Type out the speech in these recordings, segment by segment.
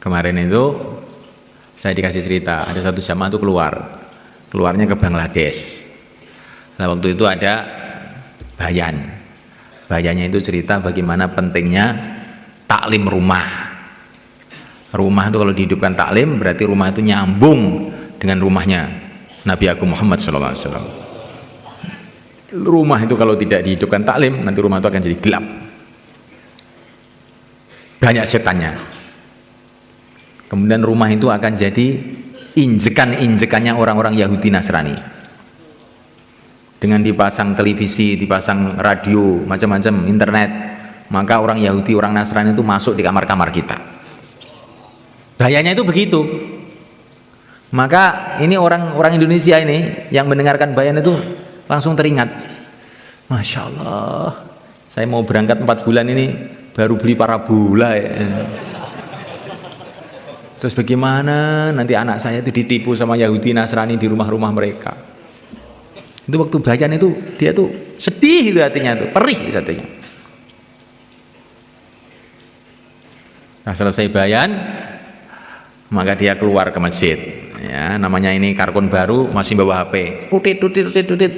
Kemarin itu saya dikasih cerita, ada satu jamaah itu keluarnya ke Bangladesh. Nah waktu itu ada bayannya itu cerita bagaimana pentingnya taklim rumah. Rumah itu kalau dihidupkan taklim berarti rumah itu nyambung dengan rumahnya Nabi Agung Muhammad SAW. Rumah itu kalau tidak dihidupkan taklim nanti rumah itu akan jadi gelap, banyak setannya. Kemudian rumah itu akan jadi injekan-injekannya orang-orang Yahudi Nasrani. Dengan dipasang televisi, dipasang radio, macam-macam, internet, maka orang Yahudi, orang Nasrani itu masuk di kamar-kamar kita. Bahayanya itu begitu. Maka ini orang Indonesia ini yang mendengarkan bayan itu langsung teringat, Masya Allah, saya mau berangkat 4 bulan ini baru beli parabola ya. Terus bagaimana nanti anak saya itu ditipu sama Yahudi Nasrani di rumah-rumah mereka. Itu waktu bayan itu dia tuh sedih itu hatinya tuh, perih hatinya. Nah selesai bayan maka dia keluar ke masjid ya, namanya ini karkun baru, masih bawa HP, tutit,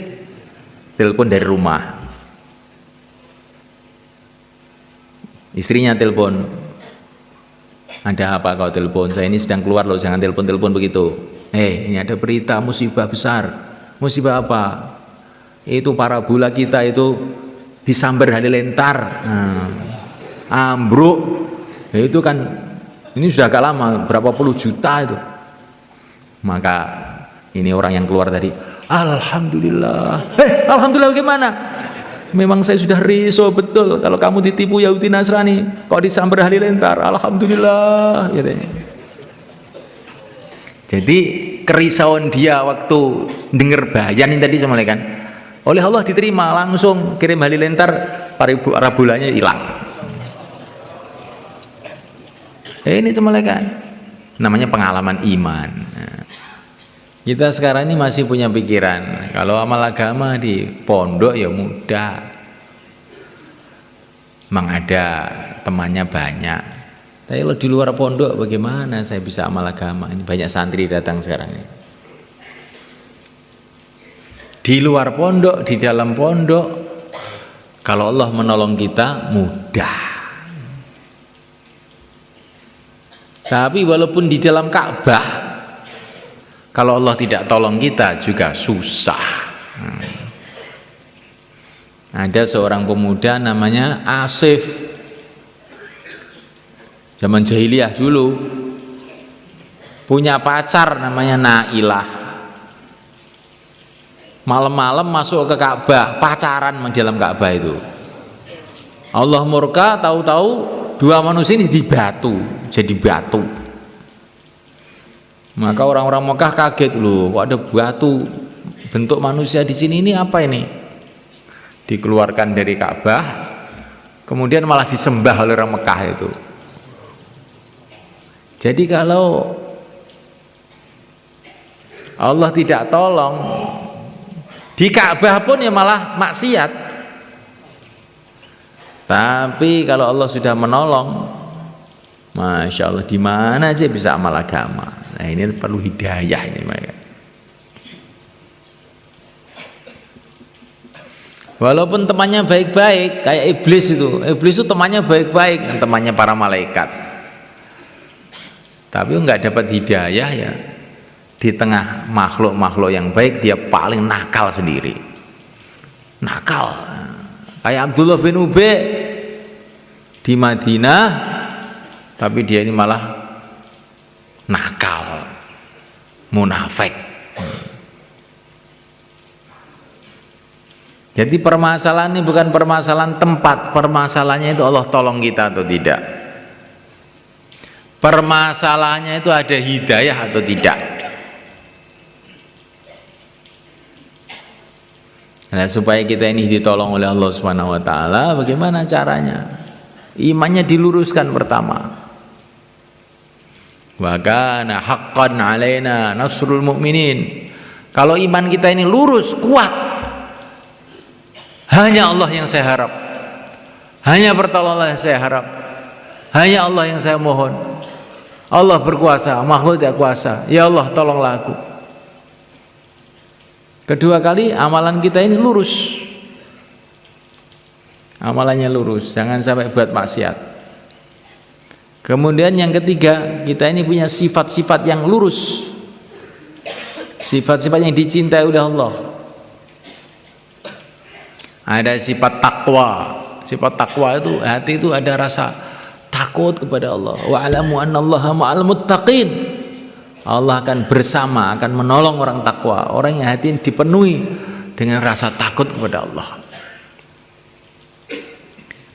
telepon dari rumah, istrinya telepon, ada apa kau telepon, saya ini sedang keluar loh, jangan telepon begitu. Ini ada berita musibah besar. Musibah apa? Itu parabola kita itu disambar halilintar, ambruk. Itu kan ini sudah agak lama, berapa puluh juta itu. Maka ini orang yang keluar tadi, Alhamdulillah. Alhamdulillah bagaimana? Memang saya sudah risau betul kalau kamu ditipu Yahudi Nasrani, kok disambar halilintar. Alhamdulillah. Jadi kerisauan dia waktu dengar bayan ini tadi sama kan, oleh Allah diterima, langsung kirim halilintar, parabolanya hilang. Ini kan namanya pengalaman iman. Kita sekarang ini masih punya pikiran kalau amal agama di pondok ya mudah, memang ada temannya banyak. Tapi kalau di luar pondok bagaimana saya bisa amal agama? Ini banyak santri datang sekarang ini. Di luar pondok, di dalam pondok, kalau Allah menolong kita mudah. Tapi walaupun di dalam Ka'bah, kalau Allah tidak tolong kita juga susah. Ada seorang pemuda namanya Asif, zaman jahiliyah dulu, punya pacar namanya Nailah. Malam-malam masuk ke Ka'bah, pacaran di dalam Ka'bah itu. Allah murka, tahu-tahu dua manusia ini jadi batu. Maka orang-orang Mekah kaget, loh, kok ada batu bentuk manusia di sini, ini apa ini? Dikeluarkan dari Ka'bah, kemudian malah disembah oleh orang Mekah itu. Jadi kalau Allah tidak tolong, di Ka'bah pun ya malah maksiat. Tapi kalau Allah sudah menolong, Masya Allah, di mana aja bisa amal agama. Nah ini perlu hidayah ini mereka. Walaupun temannya baik-baik, kayak iblis itu temannya baik-baik, temannya para malaikat. Tapi nggak dapat hidayah ya. Di tengah makhluk-makhluk yang baik dia paling nakal sendiri. Nakal. Kayak Abdullah bin Ubay di Madinah, tapi dia ini malah nakal, munafik. Jadi permasalahan ini bukan permasalahan tempat, permasalahannya itu Allah tolong kita atau tidak. Permasalahannya itu ada hidayah atau tidak. Nah, supaya kita ini ditolong oleh Allah Subhanahu wa taala, bagaimana caranya? Imannya diluruskan pertama. Wa kana haqqan 'alaina nasrul mu'minin. Kalau iman kita ini lurus, kuat, hanya Allah yang saya harap. Hanya pertolongan yang saya harap. Hanya Allah yang saya mohon. Allah berkuasa, makhluk tidak kuasa. Ya Allah, tolonglah aku. Kedua kali amalan kita ini lurus. Amalannya lurus, jangan sampai buat maksiat. Kemudian yang ketiga, kita ini punya sifat-sifat yang lurus. Sifat-sifat yang dicintai oleh Allah. Ada sifat takwa. Sifat takwa itu, hati itu ada rasa takut kepada Allah. Wa'alamu annallaha ma'al muttaqin. Allah akan bersama, akan menolong orang takwa, orang yang hati dipenuhi dengan rasa takut kepada Allah.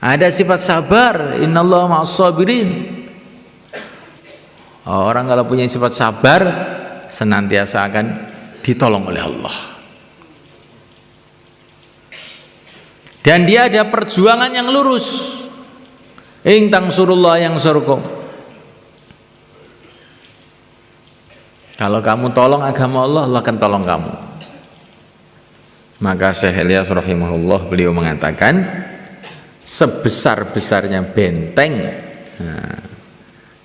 Ada sifat sabar, innallaha ma'as sabirin. Orang kalau punya sifat sabar senantiasa akan ditolong oleh Allah. Dan dia ada perjuangan yang lurus. In tansurullah yansurkum. Kalau kamu tolong agama Allah, Allah akan tolong kamu. Maka Syekh Ilyas rahimahullah beliau mengatakan, sebesar-besarnya benteng,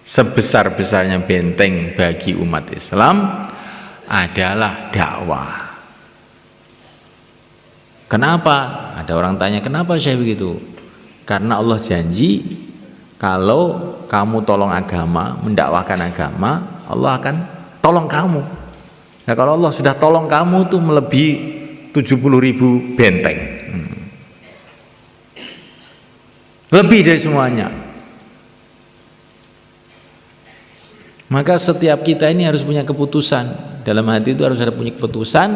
sebesar-besarnya benteng bagi umat Islam adalah dakwah. Kenapa? Ada orang tanya, kenapa Syekh begitu? Karena Allah janji kalau kamu tolong agama, mendakwahkan agama, Allah akan tolong kamu. Nah, kalau Allah sudah tolong kamu itu melebihi 70.000 benteng. Lebih dari semuanya. Maka setiap kita ini harus punya keputusan. Dalam hati itu harus ada punya keputusan,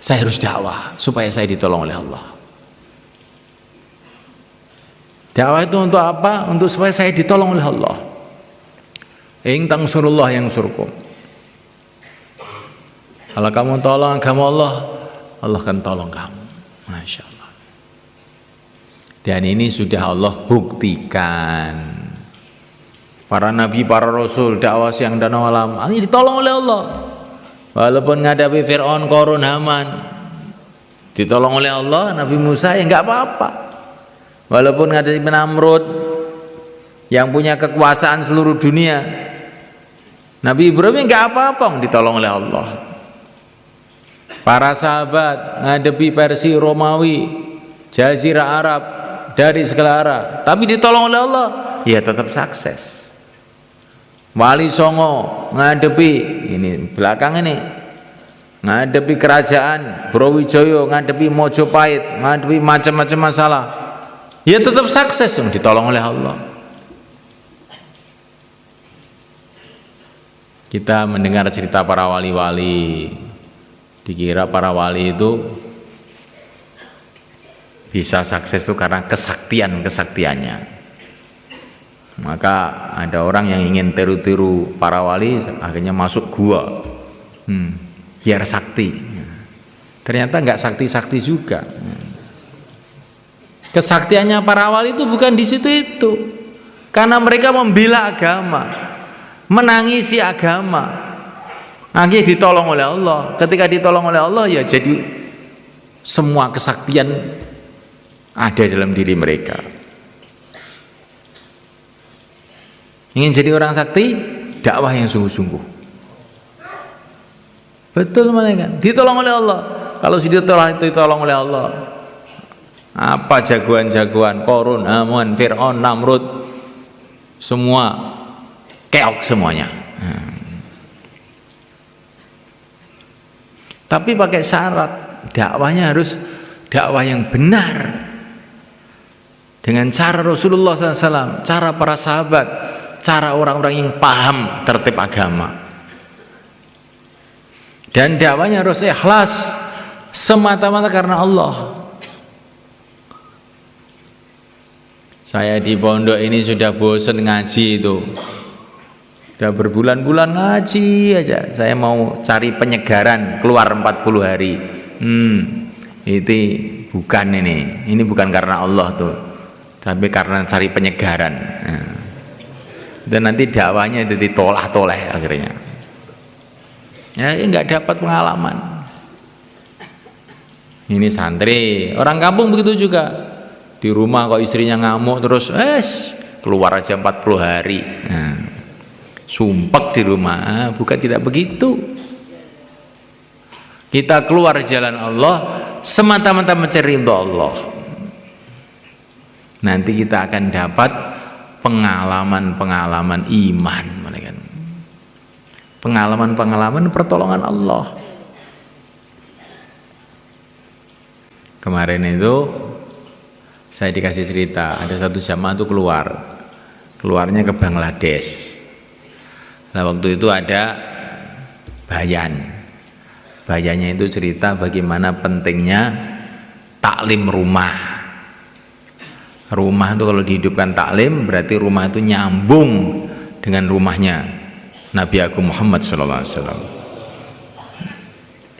saya harus dakwah supaya saya ditolong oleh Allah. Dakwah itu untuk apa? Untuk supaya saya ditolong oleh Allah. In tansurullah yansurkum. Kalau kamu tolong agama Allah, Allah akan tolong kamu. Masya Allah. Dan ini sudah Allah buktikan. Para nabi, para rasul, dakwah siang dan malam, ini ditolong oleh Allah. Walaupun menghadapi Fir'aun, Qarun, Haman, ditolong oleh Allah. Nabi Musa ya enggak apa-apa. Walaupun menghadapi Namrud yang punya kekuasaan seluruh dunia, Nabi Ibrahim ya enggak apa-apa, ditolong oleh Allah. Para sahabat menghadapi Persia, Romawi, Jazirah Arab, dari segala arah, tapi ditolong oleh Allah, ya tetap sukses. Wali Songo ngadepi ini belakang ini, ngadepi kerajaan Brawijaya, ngadepi Mojopahit, ngadepi macam-macam masalah, ya tetap sukses, ditolong oleh Allah. Kita mendengar cerita para wali-wali, dikira para wali itu bisa sukses itu karena kesaktiannya. Maka ada orang yang ingin tiru-tiru para wali, akhirnya masuk gua, biar sakti. Ternyata nggak sakti-sakti juga. Kesaktiannya para wali itu bukan di situ itu, karena mereka membela agama, menangisi agama, akhirnya ditolong oleh Allah. Ketika ditolong oleh Allah, ya jadi semua kesaktian ada dalam diri mereka. Ingin jadi orang sakti, dakwah yang sungguh-sungguh. Betul malaikat, ditolong oleh Allah. Kalau sudah ditolong oleh Allah, apa jagoan-jagoan Qarun, Haman, Fir'aun, Namrud, semua keok semuanya. Tapi pakai syarat, dakwahnya harus dakwah yang benar, dengan cara Rasulullah SAW, cara para sahabat, cara orang-orang yang paham tertib agama. Dan dakwahnya harus ikhlas, semata-mata karena Allah. Saya di pondok ini sudah bosan ngaji itu, sudah berbulan-bulan ngaji aja. Saya mau cari penyegaran, keluar 40 hari. Itu bukan ini bukan karena Allah tuh, tapi karena cari penyegaran. Dan nanti dakwahnya itu ditoleh akhirnya. Ya nggak dapat pengalaman. Ini santri, orang kampung begitu juga. Di rumah kok istrinya ngamuk terus, keluar aja 40 hari. sumpek di rumah. Bukan, tidak begitu. Kita keluar jalan Allah semata-mata mencari ridha Allah. Nanti kita akan dapat pengalaman-pengalaman iman, pengalaman-pengalaman pertolongan Allah. Kemarin itu saya dikasih cerita, ada satu jamaah itu keluarnya ke Bangladesh. Nah, waktu itu ada bayannya itu cerita bagaimana pentingnya taklim rumah. Rumah itu kalau dihidupkan taklim, berarti rumah itu nyambung dengan rumahnya Nabi Agung Muhammad SAW.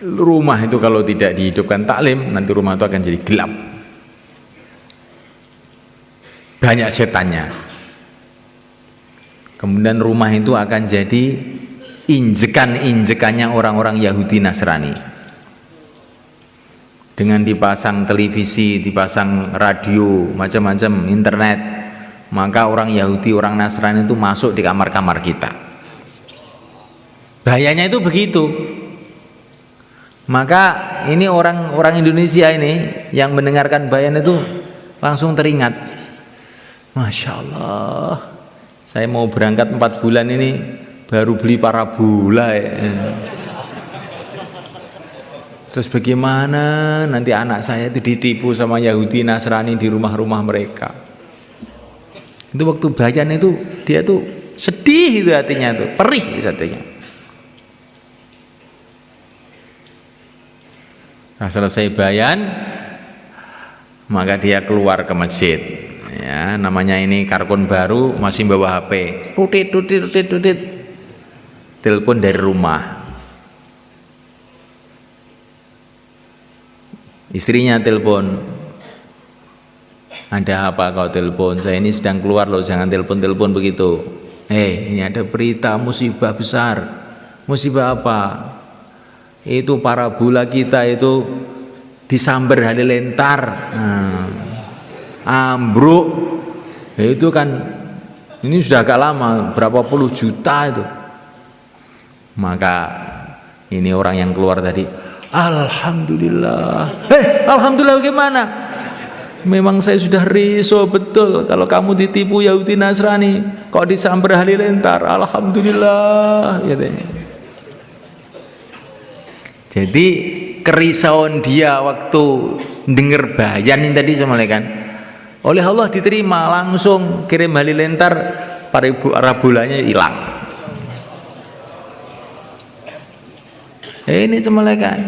Rumah itu kalau tidak dihidupkan taklim, nanti rumah itu akan jadi gelap, banyak setannya. Kemudian rumah itu akan jadi injekannya orang-orang Yahudi Nasrani. Dengan dipasang televisi, dipasang radio, macam-macam, internet, maka orang Yahudi, orang Nasrani itu masuk di kamar-kamar kita. Bahayanya itu begitu. Maka ini orang Indonesia ini yang mendengarkan bayan itu langsung teringat, Masya Allah, saya mau berangkat 4 bulan ini baru beli parabola ya. Terus bagaimana nanti anak saya itu ditipu sama Yahudi Nasrani di rumah-rumah mereka. Itu waktu bayan itu dia tuh sedih itu hatinya, tuh perih hatinya. Nah, selesai bayan maka dia keluar ke masjid ya, namanya ini karkun baru, masih bawa HP, tutit, telepon dari rumah, istrinya telepon, ada apa kau telepon, saya ini sedang keluar loh, jangan telepon begitu. Ini ada berita musibah besar. Musibah apa? Itu parabola kita itu disambar halilintar, ambruk. Itu kan ini sudah agak lama, berapa puluh juta itu. Maka ini orang yang keluar tadi, alhamdulillah. Alhamdulillah bagaimana? Memang saya sudah risau betul kalau kamu ditipu Yahudi Nasrani, kok disambar halilintar. Alhamdulillah katanya. Jadi kerisauan dia waktu dengar bayan ini tadi kan, oleh Allah diterima, langsung kirim halilintar, parabolanya hilang. Ini kan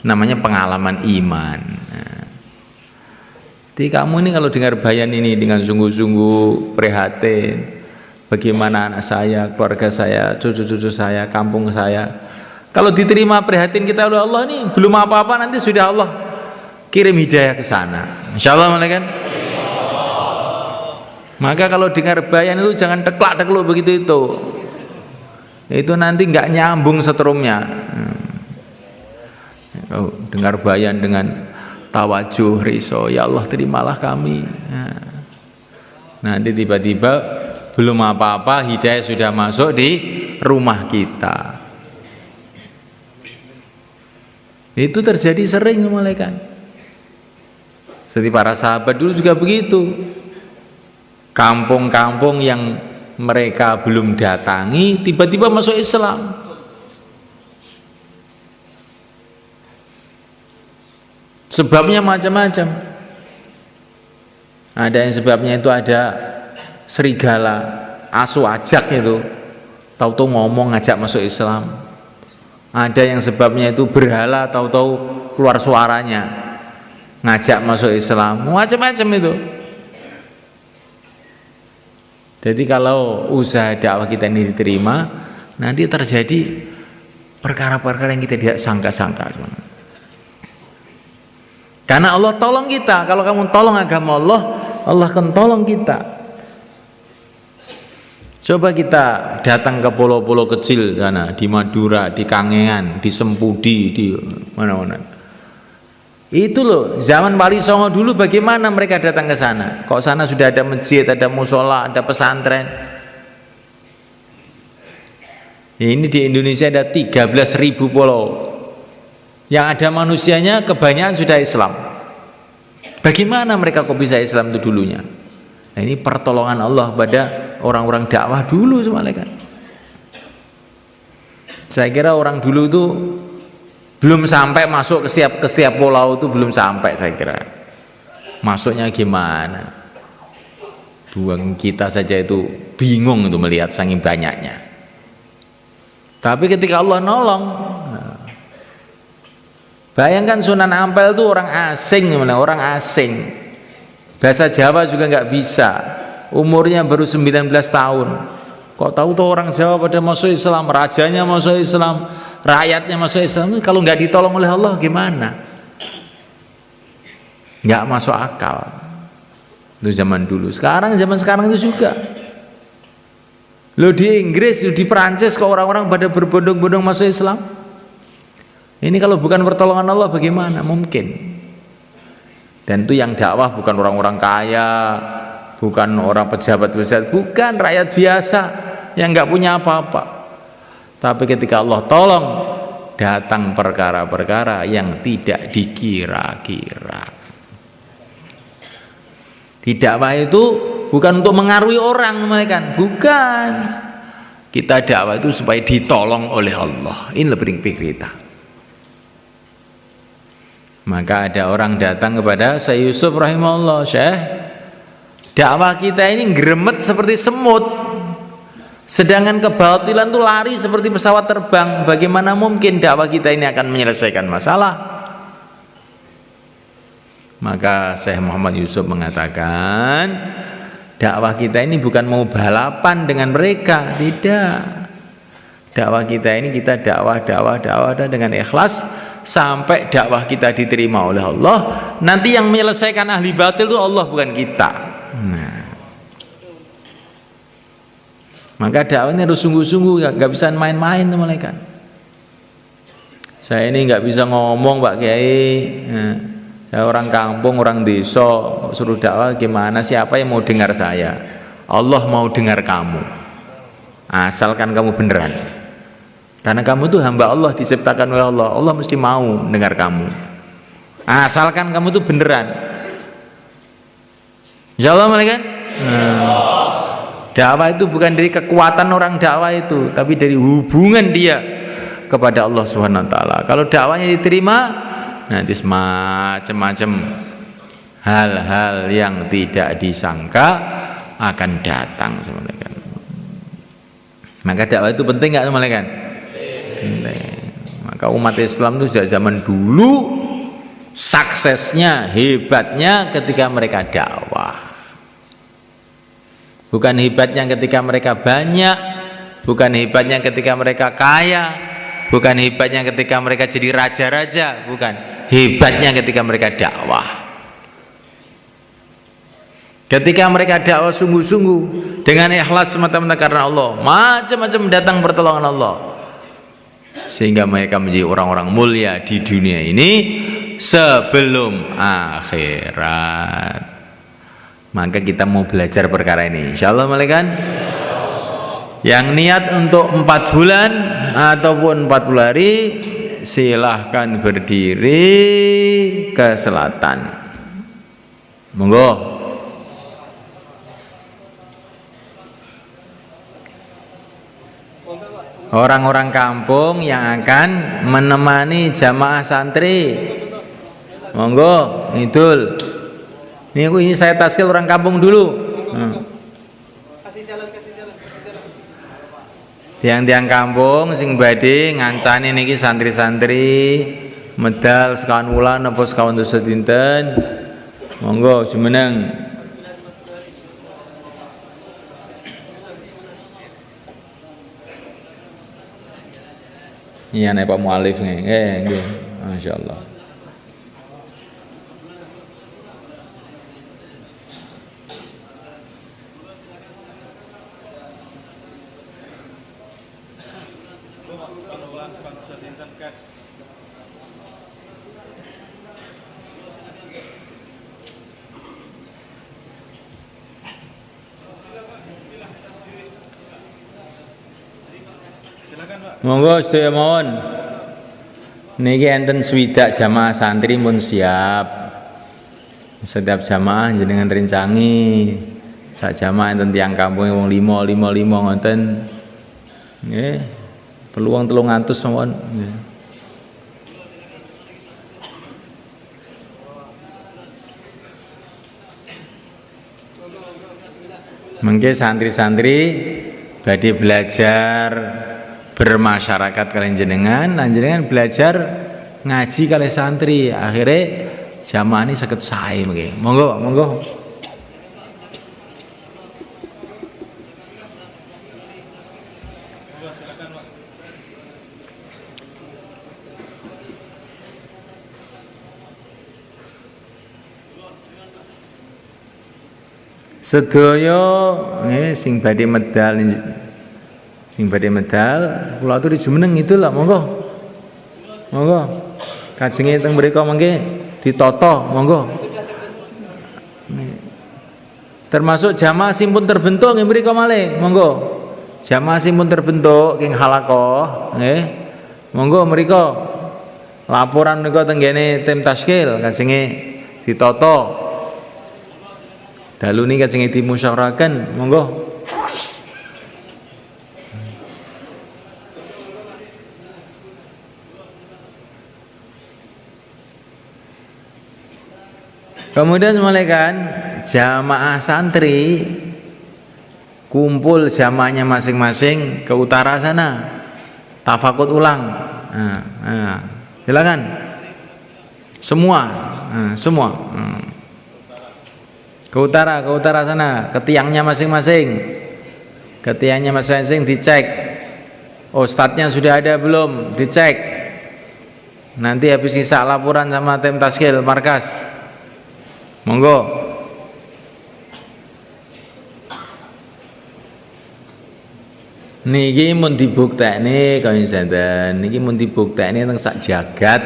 namanya pengalaman iman. Jadi kamu ini kalau dengar bayan ini dengan sungguh-sungguh prihatin, bagaimana anak saya, keluarga saya, cucu-cucu saya, kampung saya. Kalau diterima prihatin kita oleh Allah ini belum apa-apa, nanti sudah Allah kirim hidayah ke sana. Insyaallah kan. Maka kalau dengar bayan itu jangan teklak-tekluk begitu itu. Itu nanti nggak nyambung setrumnya. Dengar bayan dengan tawajuh riso, ya Allah terimalah kami. Nanti tiba-tiba belum apa-apa hidayah sudah masuk di rumah kita. Itu terjadi sering kan. Seperti para sahabat dulu juga begitu. Kampung-kampung yang mereka belum datangi tiba-tiba masuk Islam. Sebabnya macam-macam. Ada yang sebabnya itu ada serigala, asu ajak itu, tahu-tahu ngomong ngajak masuk Islam. Ada yang sebabnya itu berhala, tahu-tahu keluar suaranya ngajak masuk Islam. Macam-macam itu. Jadi kalau usaha dakwah kita ini diterima, nanti terjadi perkara-perkara yang kita tidak sangka-sangka. Karena Allah tolong kita. Kalau kamu tolong agama Allah, Allah akan tolong kita. Coba kita datang ke pulau-pulau kecil sana, di Madura, di Kangean, di Sempudi, di mana-mana. Itu loh, zaman Wali Songo dulu bagaimana mereka datang ke sana? Kok sana sudah ada masjid, ada musola, ada pesantren. Ini di Indonesia ada 13.000 pulau. Yang ada manusianya kebanyakan sudah Islam. Bagaimana mereka kok bisa Islam itu dulunya? Nah, ini pertolongan Allah pada orang-orang dakwah dulu semuanya kan. Saya kira orang dulu itu belum sampai masuk ke setiap pulau itu belum sampai, saya kira. Masuknya gimana? Buang kita saja itu bingung itu melihat saking banyaknya. Tapi ketika Allah nolong, bayangkan Sunan Ampel itu orang asing, orang asing. Bahasa Jawa juga nggak bisa. Umurnya baru 19 tahun. Kok tahu tuh orang Jawa pada masuk Islam, rajanya masuk Islam, rakyatnya masuk Islam. Kalau nggak ditolong oleh Allah gimana? Nggak masuk akal. Itu zaman dulu. Zaman sekarang itu juga. Lo di Inggris, lo di Perancis kok orang-orang pada berbondong-bondong masuk Islam. Ini kalau bukan pertolongan Allah bagaimana? Mungkin. Dan itu yang dakwah bukan orang-orang kaya, bukan orang pejabat-pejabat, bukan rakyat biasa yang nggak punya apa-apa. Tapi ketika Allah tolong, datang perkara-perkara yang tidak dikira-kira. Di dakwah itu bukan untuk mengaruhi orang, bukan. Kita dakwah itu supaya ditolong oleh Allah. Ini lebih kita. Maka ada orang datang kepada Syekh Yusuf rahimahullah, Syekh, dakwah kita ini gremet seperti semut, sedangkan kebatilan itu lari seperti pesawat terbang. Bagaimana mungkin dakwah kita ini akan menyelesaikan masalah? Maka Syekh Muhammad Yusuf mengatakan, dakwah kita ini bukan mau balapan dengan mereka, tidak. Dakwah kita ini kita dakwah dengan ikhlas sampai dakwah kita diterima oleh Allah. Nanti yang menyelesaikan ahli batil itu Allah, bukan kita. Nah, maka dakwahnya harus sungguh-sungguh, nggak bisa main-main mereka. Saya ini nggak bisa ngomong Pak Kiai. Nah, saya orang kampung, orang desa, suruh dakwah gimana? Siapa yang mau dengar saya? Allah mau dengar kamu, asalkan kamu beneran. Karena kamu itu hamba Allah, diciptakan oleh Allah. Allah mesti mau dengar kamu, asalkan kamu itu beneran. Insyaallah kan? Dakwah itu bukan dari kekuatan orang dakwah itu, tapi dari hubungan dia kepada Allah Subhanahu wa taala. Kalau dakwahnya diterima, nanti macam-macam hal-hal yang tidak disangka akan datang sebenarnya. Maka dakwah itu penting nggak sebenarnya kan? Maka umat Islam itu sejak zaman dulu suksesnya, hebatnya ketika mereka dakwah. Bukan hebatnya ketika mereka banyak, bukan hebatnya ketika mereka kaya, bukan hebatnya ketika mereka jadi raja-raja, bukan. Hebatnya ketika mereka dakwah. Ketika mereka dakwah sungguh-sungguh dengan ikhlas semata-mata karena Allah, macam-macam datang pertolongan Allah, sehingga mereka menjadi orang-orang mulia di dunia ini sebelum akhirat. Maka kita mau belajar perkara ini, insyaallah malaikat. Yang niat untuk 4 bulan ataupun 40 hari, silahkan berdiri ke selatan. Monggo. Orang-orang kampung yang akan menemani jamaah santri, monggo ngidul. Ini saya taskil orang kampung dulu. Kasih jalan. Tiang-tiang kampung sing badhe ngancani niki santri-santri medal sekawan wulan napa sekawan dosa dinten, monggo jumeneng. Iya nek Pak Mualif nggih. Masyaallah. Monggo sedaya mawon. Niki enten swidak jamaah santri mun siap. Setiap jamaah jenengan rincangi. Sak jamaah enten tiyang kampung wong 5 ngoten. Nggih. Peluang 300 mawon. Nggih. Mengke santri-santri badhe belajar bermasyarakat kalian jenengan, lan jenengan belajar ngaji kalian santri, akhirnya jamaah ini saged sae mengke. Monggo, monggo. Sedaya nggih sing badhe medal kula aturi jumeneng itu lah monggo. Monggo. Kajenge teng mriku mengke ditata monggo. Termasuk jamaah sing pun terbentuk nggih mriku malih monggo. Jamaah sing pun terbentuk king halaqah nggih. Monggo mriku laporan menika teng ngene tim taskil kajenge ditata. Dalu niki kajenge dimusyawarahaken monggo. Kemudian mulai kan jamaah santri kumpul jamaahnya masing-masing ke utara sana, tafakut ulang. Silakan semua. Ke utara sana, ke tiangnya masing-masing. Ke tiangnya masing-masing dicek. Ustadznya sudah ada belum? Dicek. Nanti habis sisa laporan sama tim taskil markas. Monggo. Niki mun dibuktekne kaya senten. Niki mun dibuktekne teng sak jagat.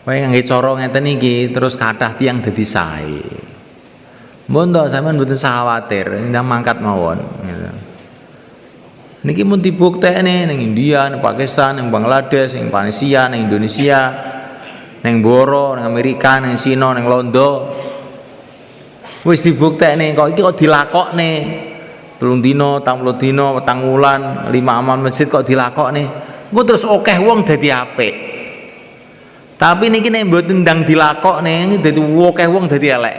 Kaya ngangge cara ngeten iki terus kathah tiyang dadi sae. Mun to sampean mboten usah khawatir, ndang mangkat mawon gitu. Niki mun dibuktekne ning India, ning Pakistan, ning Bangladesh, ning Malaysia, ning Indonesia, ning Boro, ning Amerika, ning Cina, ning Londo. Wis dibuktekne kok iki kok dilakokne. 3 dina, 40 dina, 4 wulan, 5 amal masjid kok dilakokne. Engko terus akeh wong dadi apik. Tapi niki nek mboten ndang dilakokne dadi akeh wong dadi elek.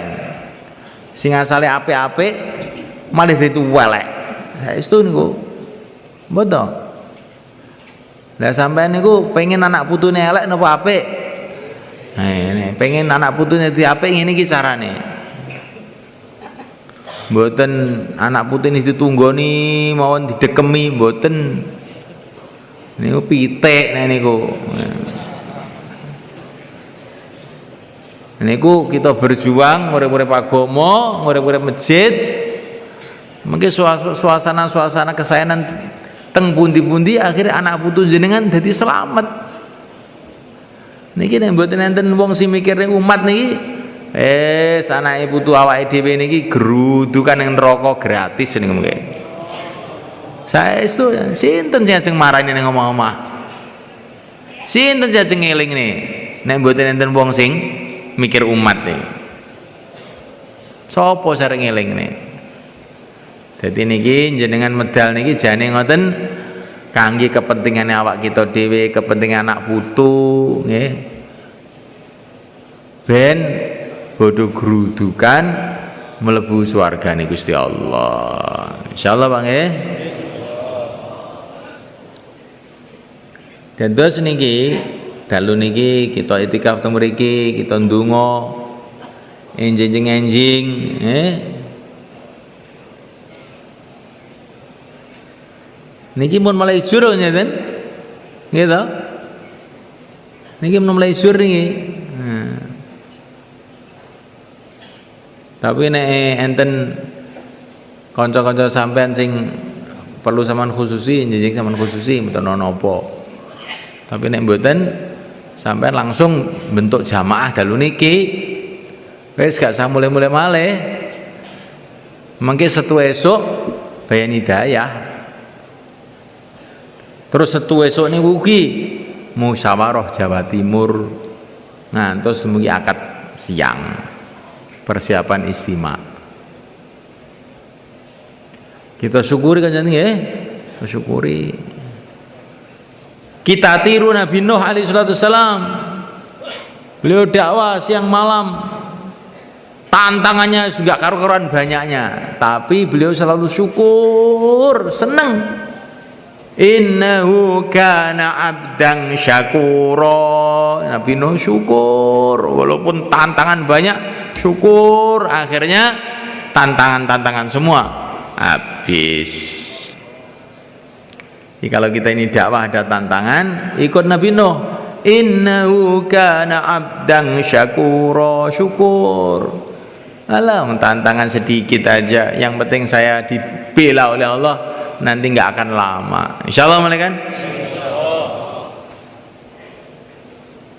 Sing asale apik-apik malah dadi elek. Saestu niku. Mboten. Lah sampean niku pengen anak putune elek napa apik? Nah, pengen anak putune dadi apik ngene iki carane. Mboten anak putune ditunggoni mawon didekemi mboten. Niku pitik niku. Niku kita berjuang urip-urip agama, urip-urip masjid. Mungkin suasana kesayangan teng pundi-pundi akhirnya anak putu jenengan dadi selamat. Niki nek mboten enten wong sing mikirne umat niki anake putu awake dhewe niki gerudukan ning neraka gratis niku mungkin. Saestu sinten sing ajeng marani ning omah-omah? Sinten sing ajeng ngelingne nek mboten enten wong sing mikir umat nih. Sopo sering ngeling nih. Jadi niki jenengan medal niki jane ngoten kangge kepentingan awak kita dhewe, kepentingan anak putu, nggih. Ben bodho grudukan mlebu swargane Gusti Allah. Insyaallah Bang nggih. Dan terus niki dalu niki kita itikaf teng mriki, kita ndonga enjing-enjing niki mun mulai jur ngeten. Nggih to? Niki mun mulai jur niki. Tapi nek enten kanca-kanca sampean sing perlu sampean khususi, enjing sampean khususi mboten ana apa. Tapi nek mboten sampai langsung bentuk jamaah dalu niki wis gak usah mulai-mulai malih. Mengki setu esuk bayan hidayah. Terus setu esuk niku ugi musyawarah Jawa Timur. Ngantos semugi akad siang. Persiapan istimewa. Kita syukuri kanjeng nggih, syukuri. Kita tiru Nabi Nuh alaihi salatu wassalam. Beliau dakwah siang malam. Tantangannya juga karu-karuan banyaknya, tapi beliau selalu syukur, senang. Innahu kana abdan syakura. Nabi Nuh syukur walaupun tantangan banyak, syukur. Akhirnya tantangan-tantangan semua habis. Jadi kalau kita ini dakwah ada tantangan, ikut Nabi Nuh. Innahu kana abdan syakura, syukur. Alah, tantangan sedikit aja, yang penting saya dibela oleh Allah, nanti nggak akan lama. Insyaallah malaikat.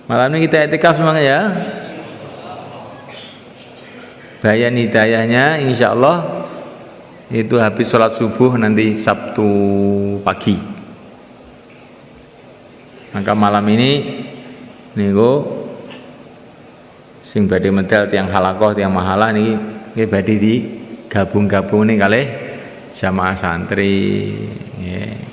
Malam ini kita i'tikaf semangat ya. Bayan hidayahnya insyaallah itu habis sholat subuh nanti Sabtu pagi. Maka malam ini niku sing badhe medal tiang halakoh tiang mahalah niki badhe di gabung-gabung nih kalih jamaah santri nggih.